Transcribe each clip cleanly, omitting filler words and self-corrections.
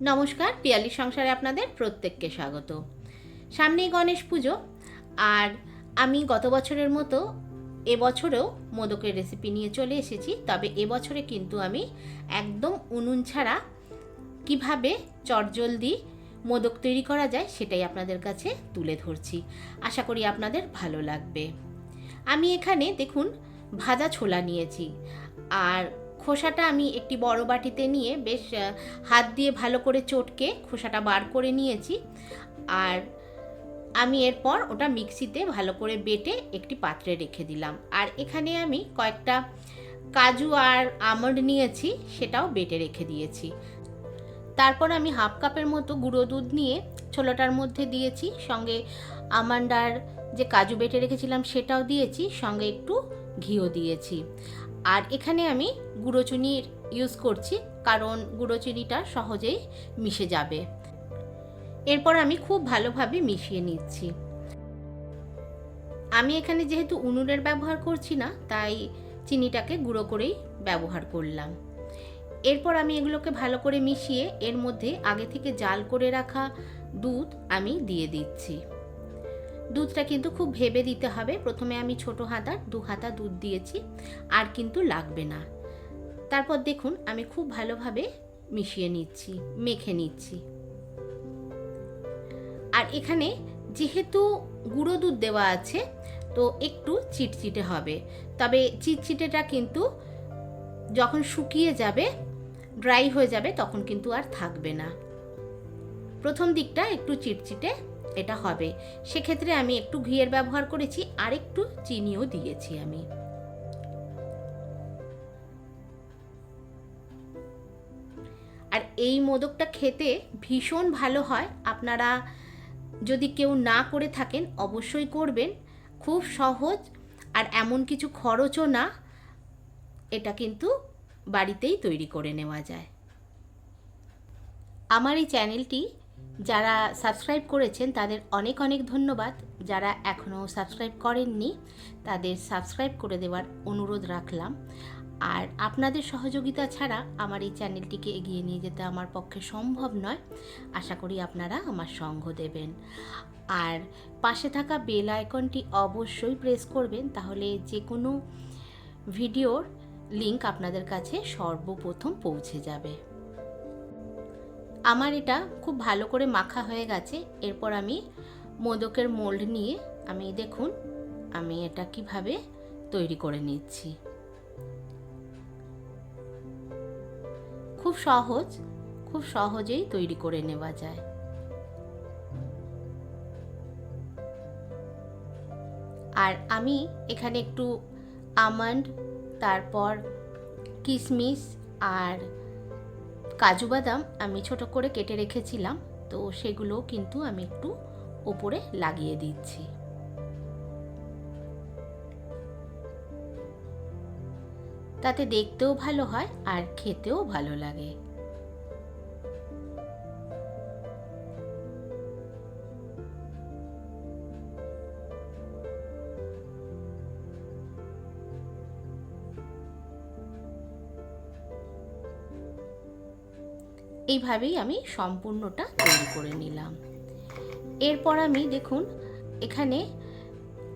নমস্কার, পিয়ালির সংসারে আপনাদের প্রত্যেককে স্বাগত। সামনেই গণেশ পুজো, আর আমি গত বছরের মতো এবছরেও মোদকের রেসিপি নিয়ে চলে এসেছি। তবে এবছরে কিন্তু আমি একদম উনুন ছাড়া কীভাবে চটজলদি মোদক তৈরি করা যায় সেটাই আপনাদের কাছে তুলে ধরছি। আশা করি আপনাদের ভালো লাগবে। আমি এখানে দেখুন ভাজা ছোলা নিয়েছি, আর খোসাটা আমি একটি বড় বাটিতে নিয়ে বেশ হাত দিয়ে ভালো করে চটকে খোসাটা বার করে নিয়েছি। আর আমি এরপর ওটা মিক্সিতে ভালো করে বেটে একটি পাত্রে রেখে দিলাম। আর এখানে আমি কয়েকটা কাজু আর আমন্ড নিয়েছি, সেটাও বেটে রেখে দিয়েছি। তারপর আমি হাফ কাপের মতো গুঁড়ো দুধ নিয়ে ছোলাটার মধ্যে দিয়েছি, সঙ্গে আমন্ড আর যে কাজু বেটে রেখেছিলাম সেটাও দিয়েছি, সঙ্গে একটু ঘিও দিয়েছি। আর এখানে আমি গুঁড়ো চিনির ইউজ করছি, কারণ গুঁড়ো চিনিটা সহজেই মিশে যাবে। এরপর আমি খুব ভালোভাবে মিশিয়ে নিচ্ছি। আমি এখানে যেহেতু উনুনের ব্যবহার করছি না, তাই চিনিটাকে গুঁড়ো করেই ব্যবহার করলাম। এরপর আমি এগুলোকে ভালো করে মিশিয়ে এর মধ্যে আগে থেকে জাল করে রাখা দুধ আমি দিয়ে দিচ্ছি। দুধটা কিন্তু খুব ভেবে দিতে হবে। প্রথমে আমি ছোট হাতার 2 হাতা দুধ দিয়েছি, আর কিন্তু লাগবে না। তারপর দেখুন আমি খুব ভালোভাবে মিশিয়ে নিচ্ছি, মেখে নিচ্ছি। আর এখানে যেহেতু গুঁড়ো দুধ দেওয়া আছে, তো একটু চিটচিটে হবে। তবে চিটচিটেটা কিন্তু যখন শুকিয়ে যাবে, ড্রাই হয়ে যাবে, তখন কিন্তু আর থাকবে না। প্রথম দিকটা একটু চিটচিটে এটা হবে। সেক্ষেত্রে আমি একটু ঘিয়ের ব্যবহার করেছি, আর একটু চিনিও দিয়েছি আমি। আর এই মোদকটা খেতে ভীষণ ভালো হয়। আপনারা যদি কেউ না করে থাকেন অবশ্যই করবেন। খুব সহজ, আর এমন কিছু খরচও না। এটা কিন্তু বাড়িতেই তৈরি করে নেওয়া যায়। আমার এই চ্যানেলটি যারা সাবস্ক্রাইব করেছেন তাদের অনেক অনেক ধন্যবাদ। যারা এখনও সাবস্ক্রাইব করেননি তাদের সাবস্ক্রাইব করে দেওয়ার অনুরোধ রাখলাম। আর আপনাদের সহযোগিতা ছাড়া আমার এই চ্যানেলটিকে এগিয়ে নিয়ে যেতে আমার পক্ষে সম্ভব নয়। আশা করি আপনারা আমার সঙ্গ দেবেন। আর পাশে থাকা বেল আইকনটি অবশ্যই প্রেস করবেন, তাহলে যে কোনো ভিডিওর লিংক আপনাদের কাছে সর্বপ্রথম পৌঁছে যাবে। আমার এটা খুব ভালো করে মাখা হয়ে গেছে। এরপর আমি মোদকের মোল্ড নিয়ে দেখুন আমি এটা কিভাবে তৈরি করে নিচ্ছি। খুব সহজ, খুব সহজেই তৈরি করে নেওয়া যায়। আর আমি এখানে একটু আমন্ড, তারপর কিশমিশ আর কাজু বাদাম আমি ছোট করে কেটে রেখেছিলাম, তো সেগুলো কিন্তু আমি একটু ওপরে লাগিয়ে দিচ্ছি। তাতে দেখতেও ভালো হয় আর খেতেও ভালো লাগে। এইভাবেই আমি সম্পূর্ণটা তৈরি করে নিলাম। এরপর আমি দেখুন এখানে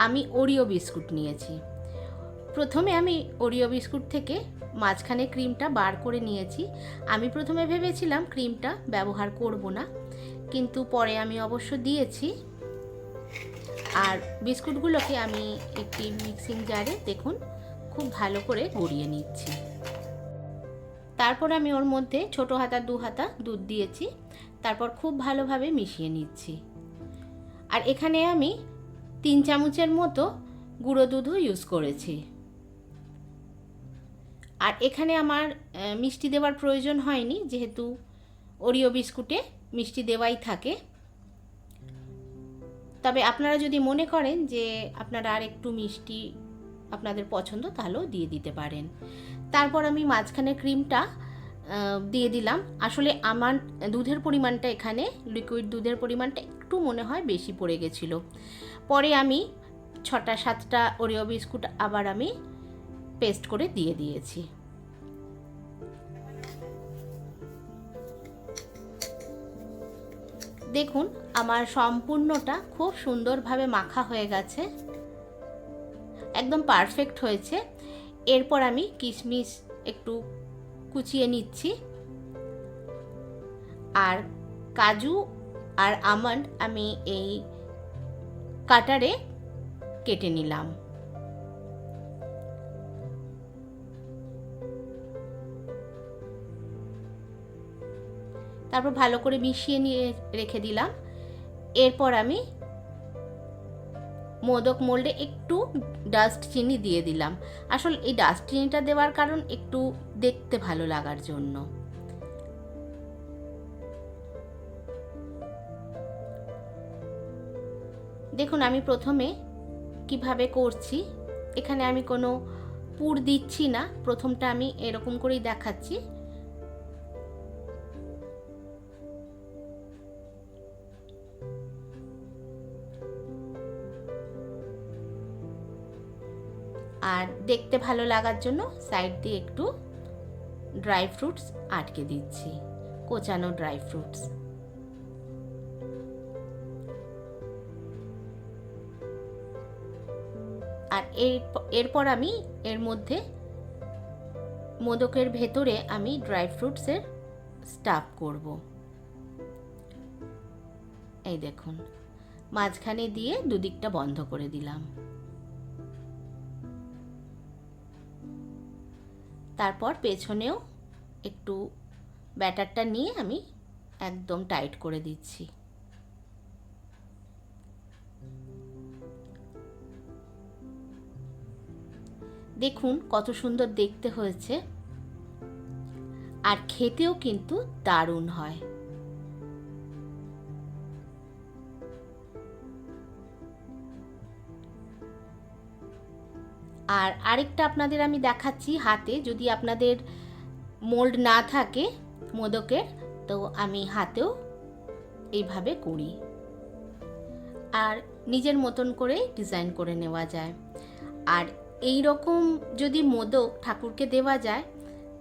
আমি ওরিও বিস্কুট নিয়েছি। প্রথমে আমি ওরিও বিস্কুট থেকে মাঝখানে ক্রিমটা বার করে নিয়েছি। আমি প্রথমে ভেবেছিলাম ক্রিমটা ব্যবহার করব না, কিন্তু পরে আমি অবশ্য দিয়েছি। আর বিস্কুটগুলোকে আমি একটি মিক্সিং জারে দেখুন খুব ভালো করে গড়িয়ে নিচ্ছি। তারপর আমি ওর মধ্যে ছোট হাতার 2 হাতা দুধ দিয়েছি। তারপর খুব ভালোভাবে মিশিয়ে নিচ্ছি। আর এখানে আমি 3 চামচের মতো গুঁড়ো দুধও ইউজ করেছি। আর এখানে আমার মিষ্টি দেওয়ার প্রয়োজন হয়নি, যেহেতু ওরিও বিস্কুটে মিষ্টি দেওয়াই থাকে। তবে আপনারা যদি মনে করেন যে আপনারা আর একটু মিষ্টি আপনাদের পছন্দ, তাহলেও দিয়ে দিতে পারেন। তারপর আমি মাঝখানে ক্রিমটা দিয়ে দিলাম। আসলে আমার দুধের পরিমাণটা, এখানে লিকুইড দুধের পরিমাণটা একটু মনে হয় বেশি পড়ে গেছিলো। পরে আমি 6-7টা ওরিও বিস্কুট আবার আমি পেস্ট করে দিয়ে দিয়েছি। দেখুন আমার সম্পূর্ণটা খুব সুন্দরভাবে মাখা হয়ে গেছে, একদম পারফেক্ট হয়েছে। এরপর আমি কিশমিশ একটু কুচিয়ে নিচ্ছি, আর কাজু আর আমন্ড আমি এই কাটারে কেটে নিলাম। তারপর ভালো করে মিশিয়ে নিয়ে রেখে দিলাম। এরপর আমি মোদক মোল্ডে একটু ডাস্ট চিনি দিয়ে দিলাম। আসলে এই ডাস্ট চিনিটা দেওয়ার কারণ একটু দেখতে ভালো লাগার জন্য। দেখুন আমি প্রথমে কিভাবে করছি, এখানে আমি কোনো পুর দিচ্ছি না, প্রথমটা আমি এরকম করেই দেখাচ্ছি। আর দেখতে ভালো লাগার জন্য সাইড দিয়ে একটু ড্রাই ফ্রুটস আটকে দিচ্ছি, কোচানো ড্রাই ফ্রুটস। আর এরপর আমি এর মধ্যে মোদকের ভেতরে আমি ড্রাই ফ্রুটসের স্টাফ করব। এই দেখুন মাঝখানে দিয়ে দুদিকটা বন্ধ করে দিলাম। তারপর পেছনেও একটু ব্যাটারটা নিয়ে আমি একদম টাইট করে দিচ্ছি। দেখুন কত সুন্দর দেখতে হয়েছে, আর খেতেও কিন্তু দারুণ হয়। আর আরেকটা আপনাদের আমি দেখাচ্ছি হাতে, যদি আপনাদের মোল্ড না থাকে মোদকের, তো আমি হাতেও এইভাবে করি। আর নিজের মতন করে ডিজাইন করে নেওয়া যায়। আর এই রকম যদি মোদক ঠাকুরকে দেওয়া যায়,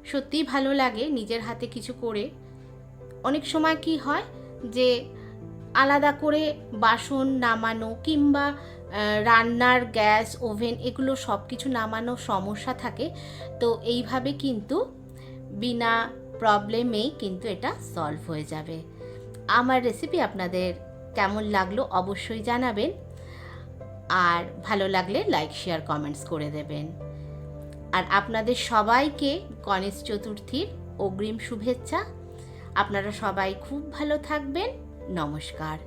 সত্যিই ভালো লাগে নিজের হাতে কিছু করে। অনেক সময় কি হয় যে আলাদা করে বাসন নামানো কিংবা রান্নার গ্যাস ওভেন এগুলো সব কিছু নামানো সমস্যা থাকে, তো এইভাবে কিন্তু বিনা প্রবলেমেই কিন্তু এটা সলভ হয়ে যাবে। আমার রেসিপি আপনাদের কেমন লাগলো অবশ্যই জানাবেন, আর ভালো লাগলে লাইক শেয়ার কমেন্টস করে দেবেন। আর আপনাদের সবাইকে গণেশ চতুর্থীর অগ্রিম শুভেচ্ছা। আপনারা সবাই খুব ভালো থাকবেন। নমস্কার।